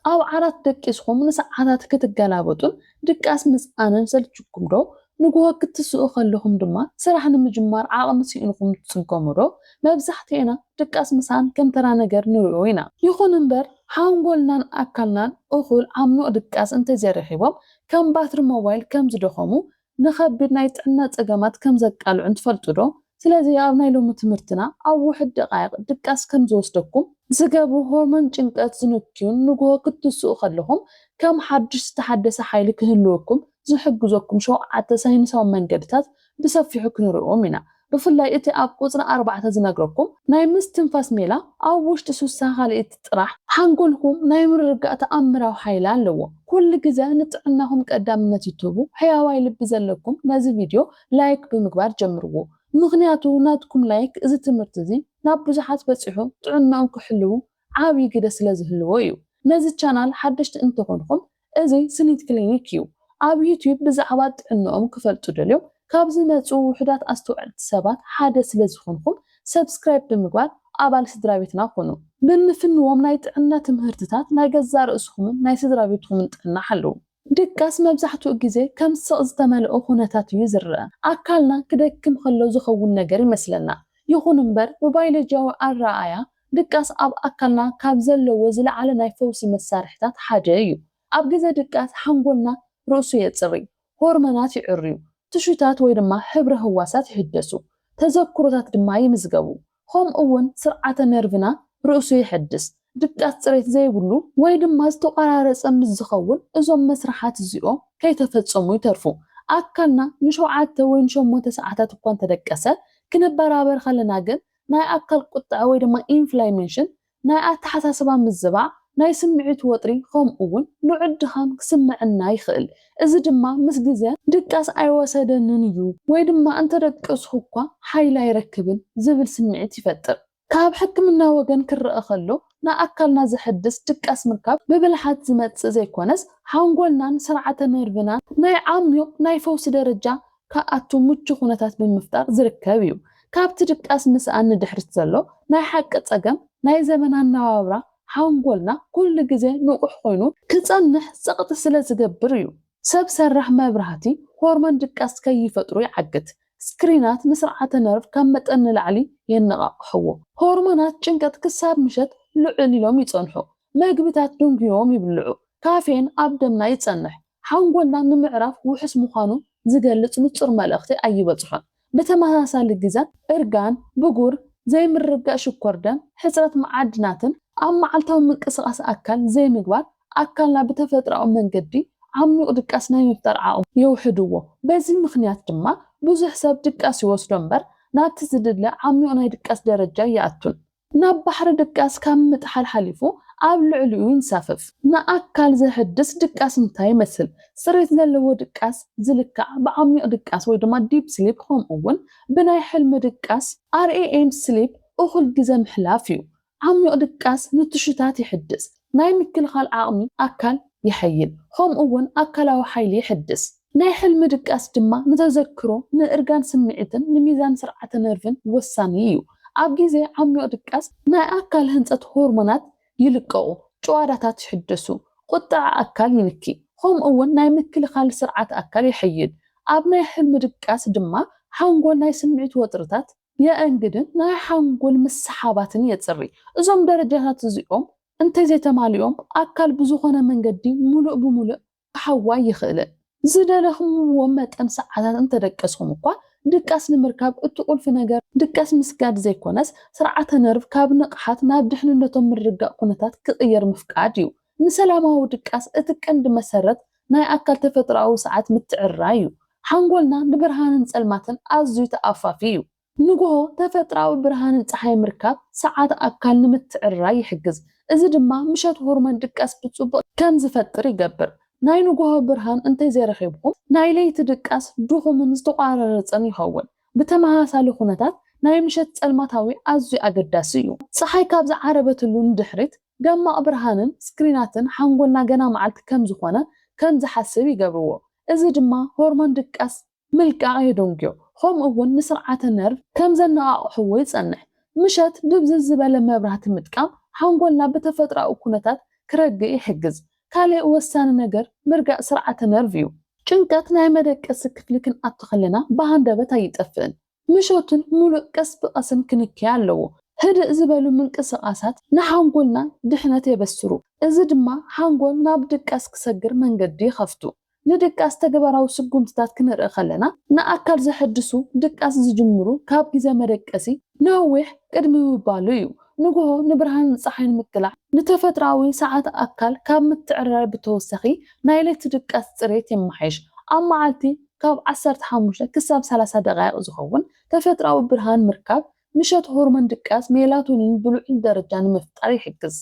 أو عرات دقيسكم نساعات كتجلابطون دقاس مسأنن سلتشكم دو نجوه كتسوق خلهم دما سرح نمجمار عقم سينكم تسنكم دو مبزحتينا دقاس مسان كم ترى نجر نروينا يخون نبر حاولنا أكلنا أخول عملو دقاس أنت زرحيبهم كم باتر موبايل كم زدخمو نخبر نايت عنا تجمعات كم زقالو عند فلتدو سلازي أبناء لهم تمرتنا أو واحد دقائق دقاس كم زوستكم زجابو هرمون جنقات زنكيون نجوه كتسوق خلهم كم حدش تحدث حيلك هلوكم زحجزكم شو عتا ساينساو منقدتات بسفيحو كنرؤو منا بفلاي إتي أبقوزنا 4 زنقركم ناي مستنفاس ميلا أو وش تسوسا خالي إتطرح حنقولكم ناي مرقا تأمراو حيلان لو كل جزا نتعناهم قدام نتيتوبو حياواي لبزلكم نازي فيديو لايك بمقبار جمروو مغنياتو ناتكم لايك إذا تمرتزي ناب بزحات بسيحو تعناهم كحلو عاوي كده سلازهلو يو نازي تشانال حدشت انتو خونكم إذي سنيت كلينيكيو ኣብ ዩቲዩብ ብዛዕባ ጥዕንኦም ክፈልጡ ደልዮም ካብዚ መፁ ውሕዳት ኣስተውዕልቲ ሰባት ሓደ ስለ ዝኾንኩም ሰብስክራይብ ብምግባር ኣባል ስድራቤትና ኮኑ ብምፍንዎም ናይ ጥዕና ትምህርትታት ናይ ገዛ ርእስኹምን ናይ ስድራቤትኹምን ጥዕና ሓለዉ ድቃስ መብዛሕትኡ ግዜ ከም ስቕ ዝተመልኦ ኩነታት እዩ ዝረአ ኣካልና ክደክም ከሎ ዝኸውን ነገር ይመስለና ይኹን እምበር ብባዮሎጂያዊ ኣረኣእያ ድቃስ ኣብ ኣካልና ካብ ዘለዎ ዝለዓለ ናይ ፈውሲ መሳርሕታት ሓደ እዩ ኣብ ግዜ ድቃስ ሓንጎልና رؤسو يتصري هرمونات يعريو تشوتات ويدما حبر هواسات يحدسو تذكرات دما يمزقبو هم أون سرعة نيرفنا رؤسو يحدس دقات صريت زي بلو ويدما استقرارس أمزخول إزوم مسرحات الزيو كي تفتصمو يترفو أكلنا نشوعات وين شو متساعات تكون تدكسة كنا برابر خلنا قد ناي أكل قطع ويدما inflammation ناي أتحساسبا مزبع ناي سمعت وطري خام أول نعدهم سمعنا يخل إذا دما مسجزة دقاس أيواسدن نيو ويدما أنت دقاس حقا حيلا يركبن زبل سمعت يفتر كاب حكمنا وجن كر أخلو نا أكلنا زحدس دقاس مركب ببلحات زمت زي كونس حنقولنا سرعة نيرفنا ناي عاميو ناي فوس درجة كأتو متشو خونتات بالمفتاح زركبيو كاب تدقاس مسأن دحرت زلو ناي حق أتقم ناي زمنا النوابرة حنقولنا كل جزء نوح خينو كتصنح سقط السلة تدبريو سب سرح مبرهاتي هرمون دقاس كي يفطرو يعقد سكرينات مسرعة نرف كم متأن العلي ينقع حو هرمونات جنكت كساب مشت لعلي لهم يتصنحو ماقبتات دونك يوم يبلعو كافين أبدمنا يتصنح حنقولنا نمعرف وحس مخانو زقلت نتصر مالأختي أي بطحان بتماسا للجزء إرقان بقور زي مرقا شكر دم حسرة معدناتن أما عالتهم من قصاص أكل زي مقبار أكلنا بتفترة من قدي عمي دقاسنا يفترعوا يوحدوه بزي مخنيات دما بوزو حساب دقاس يوصلون بر ناب تزدد له عمي أنا دقاس درجة يأتون ناب بحر دقاس كام متحل حليفو قبل علوين سافف نا أكل زي حدس دقاس متاي مثل سريت للو دقاس زلكع بعمي دقاس ويدما ديب سليب خام أول بناي حلم دقاس REM سليب أخل جزم حلافيو عمي دقاس نتشتات يحدس ناي مكل خال عقمي أكل يحيل خام أول أكل حيل يحدس ناي حلم دقاس دما نتذكرو نرجان سمعتن لميزان سرعة نرفن والثانيو أبجيزي عمي دقاس ناي أكل هنسات هرمونات يلقاو جواراتات يحدسو قطع أكل ينكي خام أول ناي مكل خال سرعة أكل يحيل أبناي حلم دقاس دما حنقول ناي سمعت وطرتات يا أنجدن ناي حنقول مسحاباتني يتصري إزوم درجات زيوم أنت زي تماليوم أكل بزوخنا من قدي ملؤ بملؤ حواي يخلق زدالهم ومت أنسعات أنت دقاسهم قا دقاس المركب تقول في نجار دقاس مسكاد زي كونس سرعة نرف كاب نقحات نابدحن نتم الرجاء قنتات كغير مفقاديو نسلامه ودقاس اتكند مسرت ناي أكل تفترة ساعات متعرايو حنقولنا ببرهان نسلماتن أزو تأفافيو نقوه تفترة برهان صحي مركب ساعات أكل نمتعراي يحجز إذا دما مشات هرمون دقاس بتصبق كم زفتر يقبر ناي نقوه برهان انت زي رخيبهم ناي ليت دقاس دوخو من استقارر صني يخول بتماسا لخونتات ناي مشات صلماتاوي أزو أقداسيو صحي كابز عربة اللون دحريت جمع برهانن سكريناتن حنقولنا جنا معلت كم زخونة كم زحسب يقبروه إذا دما هرمون دقاس ملك عيدونجيو هم أول نسرعة النرف كم زنا حوي صنح مشات دبز الزبالة ما برهات متكام حنقولنا بتفترة أو كونتات ክረግእ ይሕግዝ ካልእ ወሳኒ ነገር ምርጋእ ስርዓተ ነርቭ እዩ ጭንቀት ናይ መደቀሲ ክፍሊ ክንኣቱ ከለና ብሃንደበት ኣይጠፍእን ምሾትን ሙሉእ ቀስ ብቐስን ክንክያ ኣለዎ ህድእ ዝበሉ ምንቅስቓሳት ንሓንጎልና ድሕነት የበስሩ እዚ ድማ ሓንጎል ናብ ድቃስ ክሰግር መንገዲ ይኸፍቱ ንድቃስ ተግባራዊ ስጉምትታት ክንርኢ ከለና ንኣካል ዘሐድሱ ድቃስ ዝጅምሩ ካብ ግዜ መደቀሲ ነዊሕ ቅድሚ ምባሉ እዩ ንግሆ ንብርሃን ፀሓይን ምቅላዕ ንተፈጥራዊ ሰዓት ኣካል ካብ ምትዕርራይ ብተወሳኺ ናይ ለይቲ ድቃስ ፅሬት የመሓይሽ ኣብ መዓልቲ ካብ 15 ክሳብ 30 ደቂቕ ዝኸውን ተፈጥራዊ ብርሃን ምርካብ ምሸት ሆርሞን ድቃስ ሜላቶኒን ብልዑል ደረጃ ንምፍጣር ይሕግዝ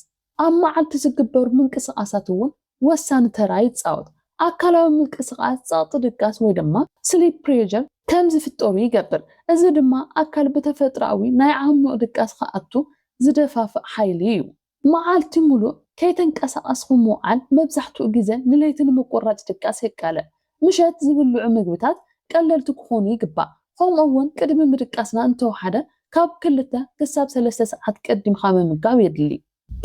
ኣብ መዓልቲ ዝግበሩ ምንቅስቓሳት እውን ወሳኒ ተራ ይፃወት ኣካላዊ ምንቅስቓስ ጸቕጢ ድቃስ ወይ ድማ ስሊፕ ፕሬዠር ከም ዝፍጠሩ ይገብር እዚ ድማ ኣካል ብተፈጥራዊ ናይ ዓሚቕ ድቃስ ከኣቱ ዝደፋፍእ ሓይሊ እዩ መዓልቲ ሙሉእ ከይተንቀሳቐስኩም ምውዓል መብዛሕትኡ ግዜ ንለይቲ ንምቁራፅ ድቃስ የቃልዕ ምሸት ዝብልዑ ምግብታት ቀለልቲ ክኾኑ ይግባእ ከምኡ'ውን ቅድሚ ምድቃስና እንተወሓደ ካብ 2 ክሳብ 3 ሰዓት ቀዲምካ ምምጋብ የድሊ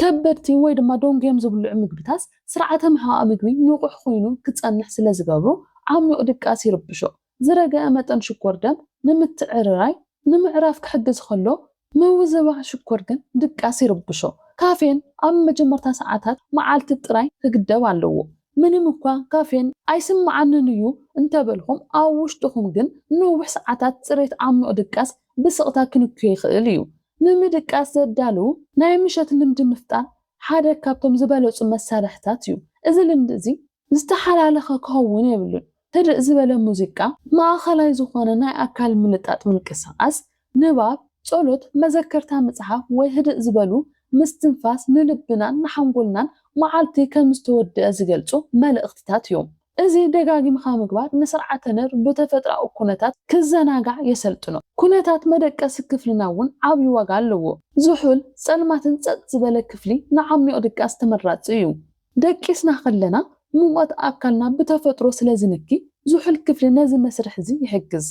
ከበድቲ ወይ ድማ ዶንጌም ዝብልዑ ምግብታት ስርዓተ ምሕቃቅ ምግቢ ንቑሕ ኮይኑ ክጸንሕ ስለ ዝገብሩ ዓሚቕ ድቃስ ይርብሾ ዝረገአ መጠን ሽኮር ደም ንምትዕርራይ ንምዕራፍ ክሕግዝ ከሎ ምውዝባዕ ሽኮር ግን ድቃስ ይርብሾ ካፌን ኣብ መጀመርታ ሰዓታት መዓልቲ ጥራይ ክግደብ ኣለዎ ምንም እኳ ካፌን ኣይስምዓንን እዩ እንተበልኩም ኣብ ውሽጥኩም ግን ንውሕ ሰዓታት ፅሬት ዓሚቕ ድቃስ ብስቕታ ክንክዮ ይኽእል እዩ ንምድቃስ ዘዳልው ናይ ምሸት ልምዲ ምፍጣር ሓደ ካብቶም ዝበለፁ መሳርሕታት እዩ እዚ ልምዲ እዚ ዝተሓላለኸ ክኸውን የብሉን ህድእ ዝበለ ሙዚቃ ማእኸላይ ዝኾነ ናይ ኣካል ምልጣጥ ምንቅስቓስ ንባብ ጸሎት መዘከርታ መጽሓፍ ወይ ህድእ ዝበሉ ምስትንፋስ ንልብናን ንሓንጎልናን መዓልቲ ከም ዝተወድአ ዝገልጹ መልእኽትታት እዮም እዚ ደጋጊምካ ምግባር ንስርዓተ ነርቭ ብተፈጥራዊ ኩነታት ክዘናጋዕ የሰልጥኖ ኩነታት መደቀሲ ክፍልና እውን ዓብይ ዋጋ ኣለዎ ዝሑል ጸልማትን ጸጥ ዝበለ ክፍሊ ንዓሚቕ ድቃስ ተመራፂ እዩ ደቂስና ከለና ሙቐት ኣካልና ብተፈጥሮ ስለዝንኪ ዝሑል ክፍሊ ነዚ መስርሕ እዚ ይሕግዝ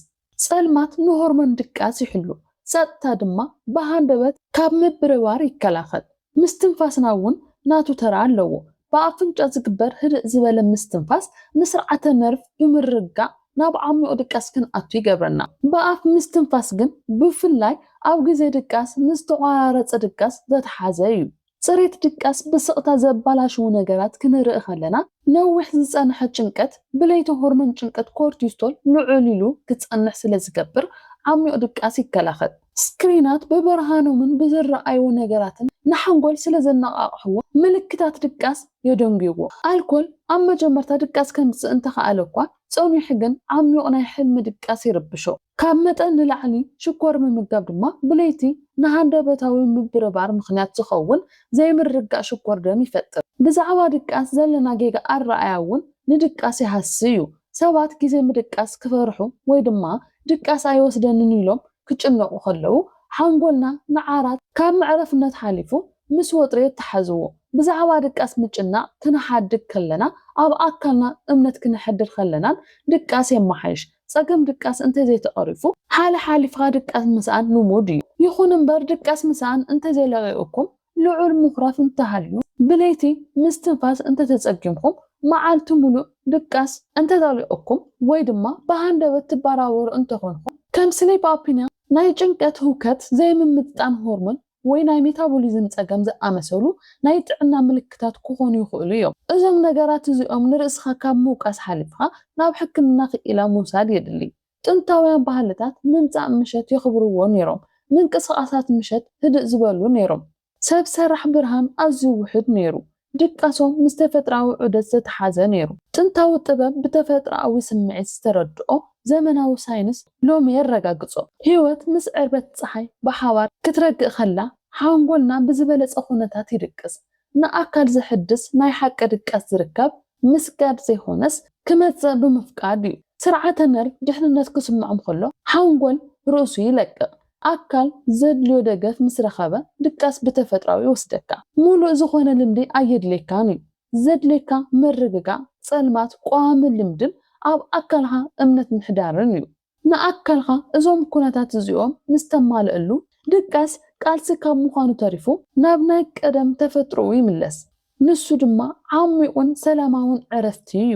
ጸልማት ንሆርሞን ድቃስ ይሕሉ ጸጥታ ድማ ብሃንደበት ካብ ምብርባር ይከላኸል ምስትንፋስና እውን ናቱ ተራ ኣለዎ በኣፍንጫ ዝግበር ህድእ ዝበለ ምስትንፋስ ንስርዓተ ነርቭ ብምርጋዕ ናብ ዓሚቕ ድቃስ ክንኣቱ ይገብረና በኣፍ ምስትንፋስ ግን ብፍላይ ኣብ ግዜ ድቃስ ምስተቋራረፀ ድቃስ ዘተሓዘ እዩ ፅሬት ድቃስ ብስቕታ ዘባላሽው ነገራት ክንርኢ ከለና ነዊሕ ዝጸንሐ ጭንቀት ብለይቲ ሆርሞን ጭንቀት ኮርቲሶል ልዑል ኢሉ ክጸንሕ ስለ ዝገብር ዓሚቕ ድቃስ ይከላኸል ስክሪናት በብርሃኖምን ብዝረኣዩ ነገራትን ንሓንጎል ስለ ዘነቃቕሕዎ ምልክታት ድቃስ የደንግይዎ ኣልኮል ኣብ መጀመርታ ድቃስ ከምፅእ እንተኸኣለ እኳ ፀኒሑ ግን ዓሚቕ ናይ ሕልሚ ድቃስ ይርብሾ ካብ መጠን ንላዕሊ ሽኮር ምምጋብ ድማ ብለይቲ ንሃንደበታዊ ምብርባር ምኽንያት ዝኸውን ዘይምርጋእ ሽኮር ደም ይፈጥር ብዛዕባ ድቃስ ዘለና ጌጋ ኣረኣያ እውን ንድቃስ ይሃሲ እዩ ሰባት ግዜ ምድቃስ ክፈርሑ ወይ ድማ ድቃስ ኣይወስደንን ኢሎም ክጭነቁ ከለው ሓንጎልና ንዓራት ካብ መዕረፍነት ሓሊፉ ምስ ወጥሪ ተሓዝዎ ብዛዕባ ድቃስ ምጭናቅ ክንሓድግ ከለና ኣብ ኣካልና እምነት ክንሕድር ከለና ድቃስ የመሓይሽ ፀገም ድቃስ እንተዘይተቐሪፉ ሓሊፍካ ድቃስ ምስኣን ልሙድ እዩ ይኹን እምበር ድቃስ ምስኣን እንተዘይለቂኡኩም ልዑል ምኹራፍ እንተሃልዩ ብለይቲ ምስትንፋስ እንተተፀጊምኩም መዓልቲ ሙሉእ ድቃስ እንተዘሊኡኩም ወይ ድማ ብሃንደበት ትባራወሩ እንተኾንኩም ከም ስሊፕ ኣፕኒያ ናይ ጭንቀት ህውከት ዘይምምጥጣን ሆርሞን ወይ ናይ ሜታቦሊዝም ፀገም ዝኣመሰሉ ናይ ጥዕና ምልክታት ክኾኑ ይኽእሉ እዮም እዞም ነገራት እዚኦም ንርእስኻ ካብ ምውቃስ ሓሊፍካ ናብ ሕክምና ክኢላ ምውሳድ የድሊ ጥንታውያን ባህልታት ምምፃእ ምሸት የኽብርዎ ነይሮም ምንቅስቓሳት ምሸት ህድእ ዝበሉ ነይሮም ሰብ ሰራሕ ብርሃን ኣዝዩ ውሕድ ነይሩ ድቃሶም ምስ ተፈጥራዊ ዑደት ዝተሓዘ ነይሩ ጥንታዊ ጥበብ ብተፈጥራዊ ስምዒት ዝተረድኦ ዘመናዊ ሳይንስ ሎሚ የረጋግጾ ህይወት ምስ ዕርበት ፀሓይ ብሓባር ክትረግእ ከላ ሓንጎልና ብዝበለፀ ኩነታት ይድቅስ ንኣካል ዝሕድስ ናይ ሓቂ ድቃስ ዝርከብ ምስጋድ ዘይኮነስ ክመፅእ ብምፍቃድ እዩ ስርዓተ ነርቭ ድሕንነት ክስምዖም ከሎ ሓንጎል ርእሱ ይለቅቕ ኣካል ዘድልዮ ደገፍ ምስ ረኸበ ድቃስ ብተፈጥራዊ ይወስደካ ሙሉእ ዝኾነ ልምዲ ኣየድልየካን እዩ ዘድልየካ ምርግጋዕ ጸልማት ቋሚ ልምድን ኣብ ኣካልኻ እምነት ምሕዳርን እዩ ንኣካልኻ እዞም ኩነታት እዚኦም ምስተማልአሉ ድቃስ ቃልሲ ካብ ምዃኑ ተሪፉ ናብ ናይ ቀደም ተፈጥሮኡ ይምለስ ንሱ ድማ ዓሚቑን ሰላማውን ዕረፍቲ እዩ።